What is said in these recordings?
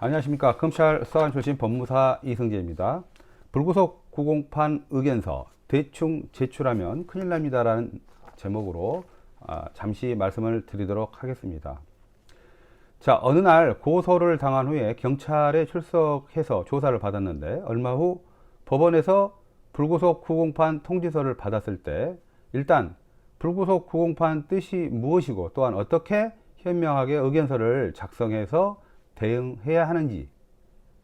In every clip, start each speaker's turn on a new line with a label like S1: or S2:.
S1: 안녕하십니까. 검찰 수사관 출신 법무사 이승재입니다. 불구속 908 의견서 대충 제출하면 큰일 납니다라는 제목으로 잠시 말씀을 드리도록 하겠습니다. 자, 어느 날 고소를 당한 후에 경찰에 출석해서 조사를 받았는데 얼마 후 법원에서 불구속 908 통지서를 받았을 때 일단 불구속 908 뜻이 무엇이고 또한 어떻게 현명하게 의견서를 작성해서 대응해야 하는지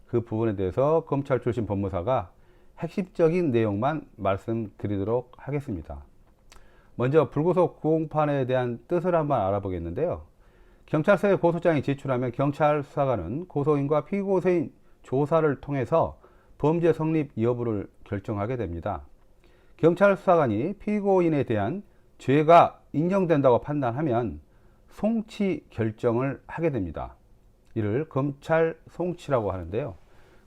S1: 그 부분에 대해서 검찰 출신 법무사가 핵심적인 내용만 말씀드리도록 하겠습니다. 먼저 불구속 908에 대한 뜻을 한번 알아보겠는데요. 경찰서에 고소장이 제출하면 경찰 수사관은 고소인과 피고소인 조사를 통해서 범죄 성립 여부를 결정하게 됩니다. 경찰 수사관이 피고인에 대한 죄가 인정된다고 판단하면 송치 결정을 하게 됩니다. 이를 검찰 송치라고 하는데요.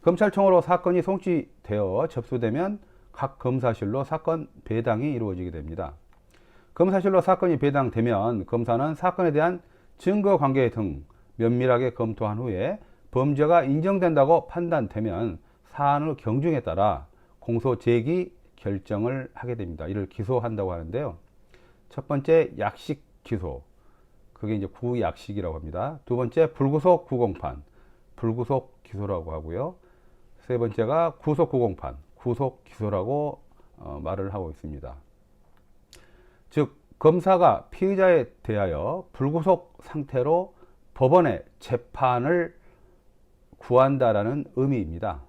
S1: 검찰청으로 사건이 송치되어 접수되면 각 검사실로 사건 배당이 이루어지게 됩니다. 검사실로 사건이 배당되면 검사는 사건에 대한 증거 관계 등 면밀하게 검토한 후에 범죄가 인정된다고 판단되면 사안의 경중에 따라 공소 제기 결정을 하게 됩니다. 이를 기소한다고 하는데요. 첫 번째 약식 기소, 그게 이제 구약식이라고 합니다. 두 번째 불구속 908, 불구속 기소라고 하고요. 세 번째가 구속 908, 구속 기소라고 말을 하고 있습니다. 즉 검사가 피의자에 대하여 불구속 상태로 법원에 재판을 구한다라는 의미입니다.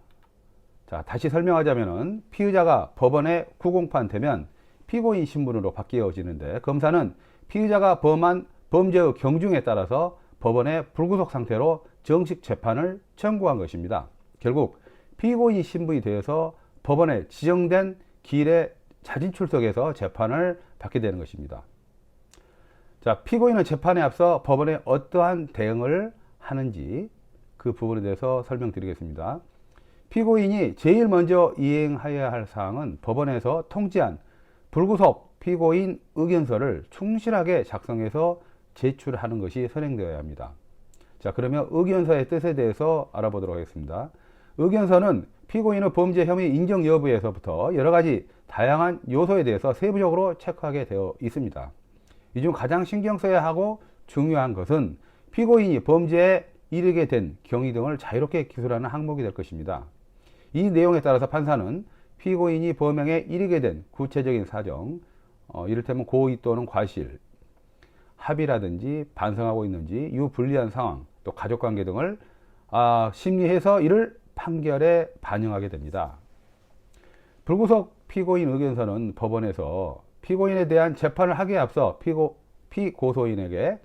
S1: 자, 다시 설명하자면은 피의자가 법원에 908 되면 피고인 신분으로 바뀌어지는데 검사는 피의자가 범한 범죄의 경중에 따라서 법원에 불구속 상태로 정식 재판을 청구한 것입니다. 결국 피고인 신분이 되어서 법원에 지정된 기일에 자진 출석해서 재판을 받게 되는 것입니다. 자, 피고인은 재판에 앞서 법원에 어떠한 대응을 하는지 그 부분에 대해서 설명드리겠습니다. 피고인이 제일 먼저 이행해야 할 사항은 법원에서 통지한 불구속 피고인 의견서를 충실하게 작성해서 제출하는 것이 선행되어야 합니다. 자, 그러면 의견서의 뜻에 대해서 알아보도록 하겠습니다. 의견서는 피고인의 범죄 혐의 인정 여부에서부터 여러 가지 다양한 요소에 대해서 세부적으로 체크하게 되어 있습니다. 이 중 가장 신경 써야 하고 중요한 것은 피고인이 범죄에 이르게 된 경위 등을 자유롭게 기술하는 항목이 될 것입니다. 이 내용에 따라서 판사는 피고인이 범행에 이르게 된 구체적인 사정, 이를테면 고의 또는 과실, 합의라든지 반성하고 있는지, 유불리한 상황, 또 가족관계 등을 심리해서 이를 판결에 반영하게 됩니다. 불구속 피고인 의견서는 법원에서 피고인에 대한 재판을 하기에 앞서 피고소인에게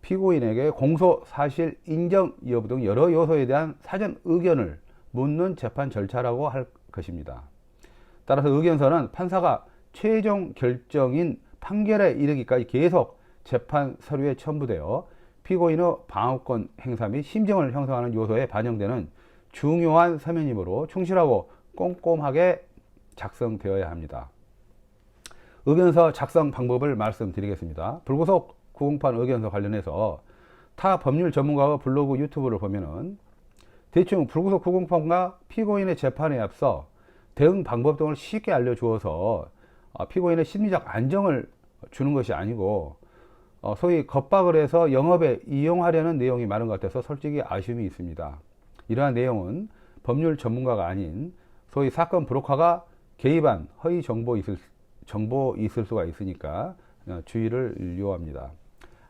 S1: 피고인에게 공소 사실 인정 여부 등 여러 요소에 대한 사전 의견을 묻는 재판 절차라고 할 것입니다. 따라서 의견서는 판사가 최종 결정인 판결에 이르기까지 계속 재판 서류에 첨부되어 피고인의 방어권 행사 및 심정을 형성하는 요소에 반영되는 중요한 서면이므로 충실하고 꼼꼼하게 작성되어야 합니다. 의견서 작성 방법을 말씀드리겠습니다. 불구속 908 의견서 관련해서 타 법률 전문가의 블로그 유튜브를 보면은 대충 불구속 908과 피고인의 재판에 앞서 대응 방법 등을 쉽게 알려주어서 피고인의 심리적 안정을 주는 것이 아니고 소위 겁박을 해서 영업에 이용하려는 내용이 많은 것 같아서 솔직히 아쉬움이 있습니다. 이러한 내용은 법률 전문가가 아닌 소위 사건 브로커가 개입한 허위 정보 있을 수가 있으니까 주의를 요합니다.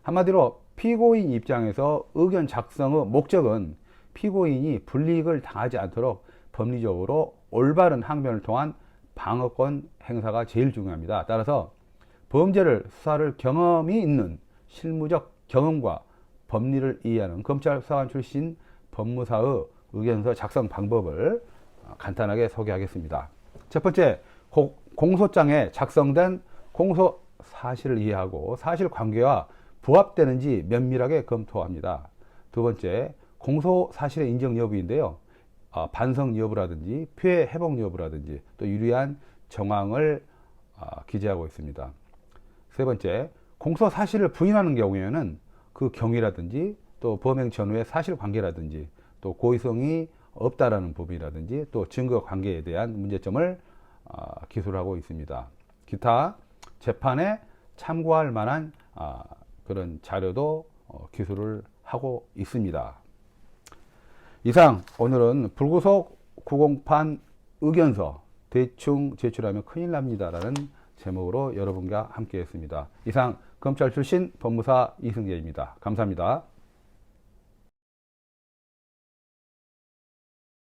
S1: 한마디로 피고인 입장에서 의견 작성의 목적은 피고인이 불이익을 당하지 않도록 법리적으로 올바른 항변을 통한 방어권 행사가 제일 중요합니다. 따라서 범죄를 수사를 경험이 있는 실무적 경험과 법리를 이해하는 검찰 수사관 출신 법무사의 의견서 작성 방법을 간단하게 소개하겠습니다. 첫 번째, 공소장에 작성된 공소 사실을 이해하고 사실관계와 부합되는지 면밀하게 검토합니다. 두 번째, 공소 사실의 인정 여부인데요. 반성 여부라든지 피해 회복 여부라든지 또 유리한 정황을 기재하고 있습니다. 세 번째, 공소 사실을 부인하는 경우에는 그 경위라든지 또 범행 전후의 사실관계라든지 또 고의성이 없다라는 부분이라든지 또 증거 관계에 대한 문제점을 기술하고 있습니다. 기타 재판에 참고할 만한 그런 자료도 기술을 하고 있습니다. 이상 오늘은 불구속 구공판 의견서 대충 제출하면 큰일 납니다라는 제목으로 여러분과 함께 했습니다. 이상 검찰 출신 법무사 이승재입니다. 감사합니다.